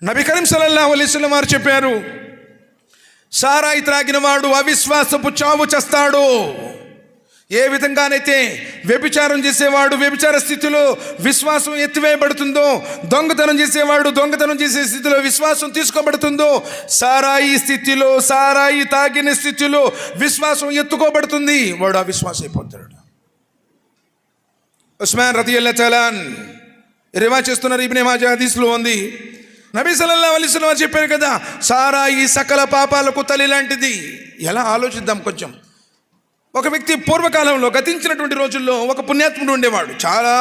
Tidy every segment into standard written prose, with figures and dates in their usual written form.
నబీ కరీం సల్లల్లాహు అలైహి వసల్లం వారు చెప్పారు, సారాయి త్రాగిన వాడు అవిశ్వాసపు చావు చేస్తాడు. ఏ విధంగానైతే వ్యభిచారం చేసేవాడు వ్యభిచార స్థితిలో విశ్వాసం ఎత్తివేయబడుతుందో, దొంగతనం చేసేవాడు దొంగతనం చేసే స్థితిలో విశ్వాసం తీసుకోబడుతుందో, సారాయి స్థితిలో, సారాయి తాగిన స్థితిలో విశ్వాసం ఎత్తుకోబడుతుంది, వాడు అవిశ్వాసం అయిపోతాడు. ఉస్మాన్ రదియల్లాహు తఆలా రివాయత్ చేస్తున్నారు, ఇబ్నే మాజా హదీస్లో ఉంది. నబీ సల్లల్లాహు అలైహి వసల్లం చెప్పారు కదా, సారాయి సకల పాపాలకు తల్లి లాంటిది. ఎలా ఆలోచిద్దాం కొంచెం. ఒక వ్యక్తి పూర్వకాలంలో గతించినటువంటి రోజుల్లో ఒక పుణ్యాత్ముడు ఉండేవాడు. చాలా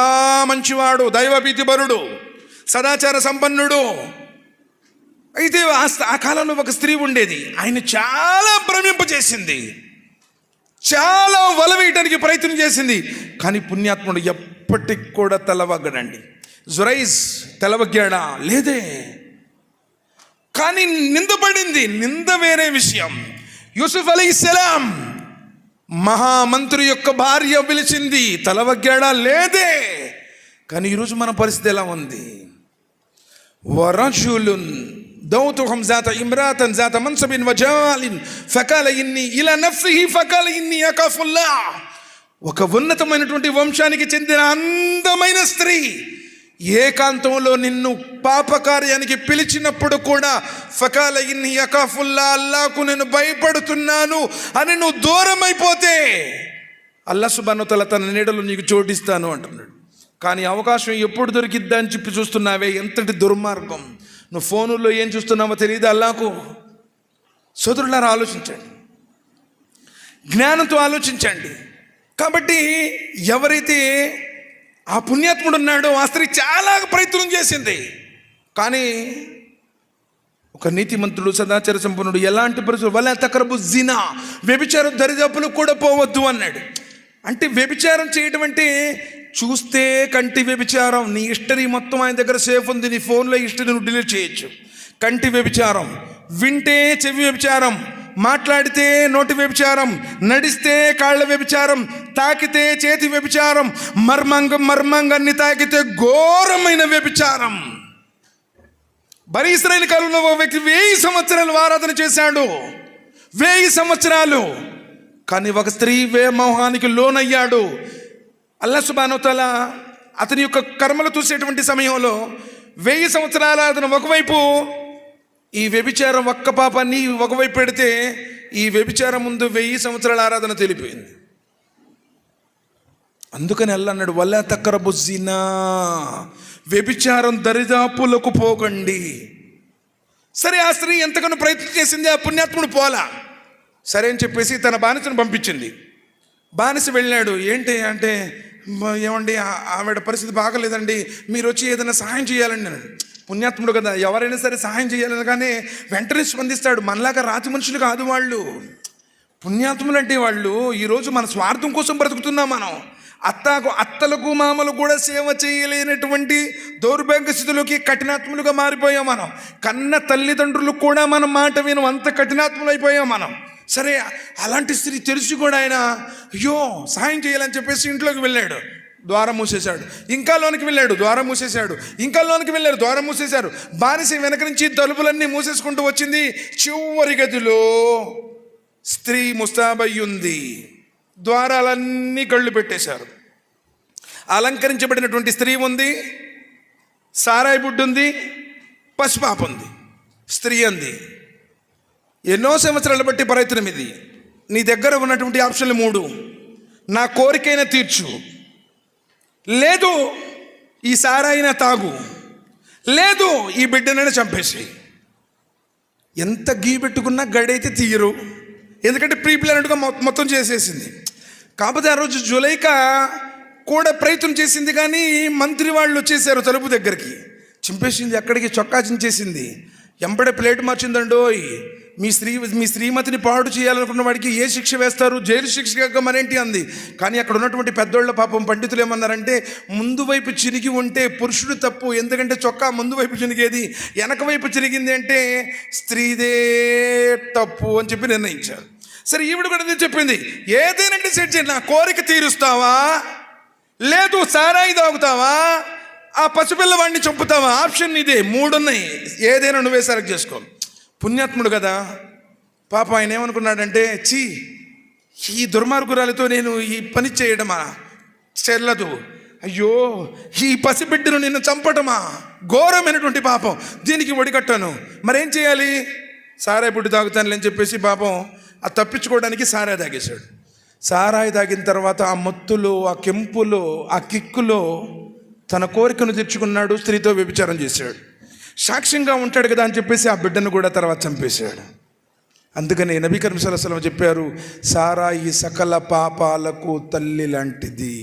మంచివాడు, దైవభీతిపరుడు, సదాచార సంపన్నుడు. అయితే ఆ కాలంలో ఒక స్త్రీ ఉండేది. ఆయన చాలా భ్రమింపజేసింది, చాలా వలవేయటానికి ప్రయత్నం చేసింది. కానీ పుణ్యాత్ముడు ఎప్పటికి కూడా తలవగ్గడండి. జురైజ్ తలవగ్గాడా? లేదే. కానీ నిందపడింది. నింద వేరే విషయం. యూసుఫ్ అలైహిస్సలాం మహామంత్రి యొక్క భార్య పిలిచింది, తలవగ్గాడా? లేదే. కానీ ఈరోజు మన పరిస్థితి ఎలా ఉంది? వరజులున్ దౌతుహum ذات امرأة ذات منصب وجمال فقال إني إلى نفسه فقال إني أخاف الله. ఒక ఉన్నతమైనటువంటి వంశానికి చెందిన అందమైన స్త్రీ ఏకాంతంలో నిన్ను పాపకార్యానికి పిలిచినప్పుడు కూడా ఫకాల ఇన్ని యఖాఫుల్లా, అల్లాహ్కు నేను భయపడుతున్నాను అని నువ్వు దూరం అయిపోతే అల్లాహ్ సుబ్హానహు వ తఆలా తన నీడలో నీకు చోటిస్తాను అంటున్నాడు. కానీ అవకాశం ఎప్పుడు దొరికిద్దా అని చెప్పి చూస్తున్నావే, ఎంతటి దుర్మార్గం. నువ్వు ఫోనుల్లో ఏం చూస్తున్నావో తెలియదు అల్లాహ్కు. సోదరులారా, ఆలోచించండి, జ్ఞానంతో ఆలోచించండి. కాబట్టి ఎవరైతే ఆ పుణ్యాత్ముడు ఉన్నాడో, ఆ స్త్రీ చాలా ప్రయత్నం చేసింది. కానీ ఒక నీతిమంతుడు, సదాచార సంపన్నుడు ఎలాంటి పరిస్థితులు వలా తక్రబు జినా, వ్యభిచారం దరిదాపులకు కూడా పోవద్దు అన్నాడు. అంటే వ్యభిచారం చేయడం అంటే చూస్తే కంటి వ్యభిచారం. నీ హిస్టరీ మొత్తం ఆయన దగ్గర సేఫ్ ఉంది, నీ ఫోన్లో హిస్టరీ నువ్వు డిలీట్ చేయొచ్చు. కంటి వ్యభిచారం, వింటే చెవి వ్యభిచారం, మాట్లాడితే నోటి వ్యభిచారం, నడిస్తే కాళ్ళ వ్యభిచారం, తాకితే చేతి వ్యభిచారం, మర్మంగాన్ని తాకితే ఘోరమైన వ్యభిచారం. బనీ ఇశ్రాయేలు కాలంలో ఒక వ్యక్తి 1000 సంవత్సరాలు ఆరాధన చేశాడు, 1000 సంవత్సరాలు. కానీ ఒక స్త్రీ మోహానికి లోనయ్యాడు. అల్లాహ్ సుబ్హానహు వ తఆలా అతని యొక్క కర్మలు చూసేటువంటి సమయంలో 1000 సంవత్సరాల ఆరాధన ఒకవైపు, ఈ వ్యభిచారం ఒక్క పాపాన్ని ఒకవైపు పెడితే ఈ వ్యభిచారం ముందు 1000 సంవత్సరాల ఆరాధన తెలిపోయింది. అందుకని అల్లాహ్ అన్నాడు, వలా తక్రబు జినా, వ్యభిచారం దరిదాపులకు పోకండి. సరే, ఆ స్త్రీ ఎంతగానో ప్రయత్నం చేసింది, ఆ పుణ్యాత్ముడు పోలా. సరే అని చెప్పేసి తన బానిసను పంపించింది. బానిస వెళ్ళాడు. ఏంటి అంటే, ఏమండి ఆవిడ పరిస్థితి బాగలేదండి, మీరు వచ్చి ఏదైనా సహాయం చేయాలండి అన్నాడు. పుణ్యాత్ముడు కదా, ఎవరైనా సరే సహాయం చేయాలని కానీ వెంటనే స్పందిస్తాడు. మనలాగా రాతి మనుషులు కాదు వాళ్ళు. పుణ్యాత్ములు అంటే వాళ్ళు ఈరోజు మన స్వార్థం కోసం బ్రతుకుతున్నాం మనం. అత్తలకు మామలు కూడా సేవ చేయలేనటువంటి దౌర్భాగ్య స్థితిలోకి కఠినాత్ములుగా మారిపోయాం మనం. కన్న తల్లిదండ్రులు కూడా మన మాట వినం, అంత కఠినాత్ములు అయిపోయాం మనం. సరే, అలాంటి స్త్రీ తెలిసి కూడా ఆయన అయ్యో సహాయం చేయాలని చెప్పేసి ఇంట్లోకి వెళ్ళాడు, ద్వారం మూసేశాడు. ఇంకా లోనికి వెళ్ళాడు, ద్వారం మూసేశాడు. ఇంకా లోనికి వెళ్ళాడు, ద్వారం మూసేశారు. బానిస వెనక నుంచి తలుపులన్నీ మూసేసుకుంటూ వచ్చింది. చివరి గదిలో స్త్రీ ముస్తాబయ్యుంది. ద్వారాలన్నీ కళ్ళు పెట్టేశారు. అలంకరించబడినటువంటి స్త్రీ ఉంది, సారాయి బుడ్డు ఉంది, పసిపాప ఉంది. స్త్రీ అంది, ఎన్నో సంవత్సరాలు బట్టి ప్రయత్నం ఇది. నీ దగ్గర ఉన్నటువంటి ఆప్షన్లు 3. నా కోరికైనా తీర్చు, లేదు ఈ సారాయినా తాగు, లేదు ఈ బిడ్డనైనా చంపేసి. ఎంత గీ పెట్టుకున్నా గడైతే తీయరు, ఎందుకంటే ప్రీ ప్లానెడ్గా మొత్తం చేసేసింది. కాకపోతే ఆ రోజు జులైకా కూడా ప్రయత్నం చేసింది, కానీ మంత్రి వాళ్ళు వచ్చేసారు తలుపు దగ్గరికి. చింపేసింది, అక్కడికి చొక్కా చించేసింది, ఎంబడే ప్లేట్ మార్చిందండోయ్. మీ శ్రీమతిని పాడు చేయాలనుకున్న వాడికి ఏ శిక్ష వేస్తారు? జైలు శిక్ష మరేంటి అంది. కానీ అక్కడ ఉన్నటువంటి పెద్దోళ్ళ పాపం పండితులు ఏమన్నారంటే, ముందు వైపు చిరిగి ఉంటే పురుషుడు తప్పు, ఎందుకంటే చొక్కా ముందు వైపు చిరిగేది, వెనక వైపు చిరిగింది అంటే స్త్రీదే తప్పు అని చెప్పి నిర్ణయించారు. సరే, ఈవిడ కూడా చెప్పింది, ఏదైనా సెట్ చేయండి, నా కోరిక తీరుస్తావా, లేదు సారాయి తాగుతావా, ఆ పసిపిల్లవాడిని చంపుతావా? ఆప్షన్ ఇదే, 3 ఉన్నాయి, ఏదైనా నువ్వే సెలెక్ట్ చేసుకో. పుణ్యాత్ముడు కదా పాప, ఆయన ఏమనుకున్నాడంటే, ఈ దుర్మార్గురాలతో నేను ఈ పని చేయడమా చెల్లదు, అయ్యో ఈ పసిబిడ్డను నిన్ను చంపటమా, ఘోరమైనటువంటి పాపం, దీనికి ఒడికట్టాను, మరేం చేయాలి? సారాయి బుడ్డి తాగుతానులే అని చెప్పేసి పాపం ఆ తప్పించుకోవడానికి సారాయి తాగేశాడు. సారాయి తాగిన తర్వాత ఆ మత్తులో, ఆ కెంపులో, ఆ కిక్కులో తన కోరికను తెచ్చుకున్నాడు, స్త్రీతో వ్యభిచారం చేశాడు. సాక్ష్యంగా ఉంటాడు కదా అని చెప్పేసి ఆ బిడ్డను కూడా తర్వాత చంపేశాడు. అందుకని నబీ కరీం సల్లల్లాహు అలైహి వసల్లం చెప్పారు, సారాయి సకల పాపాలకు తల్లి లాంటిది.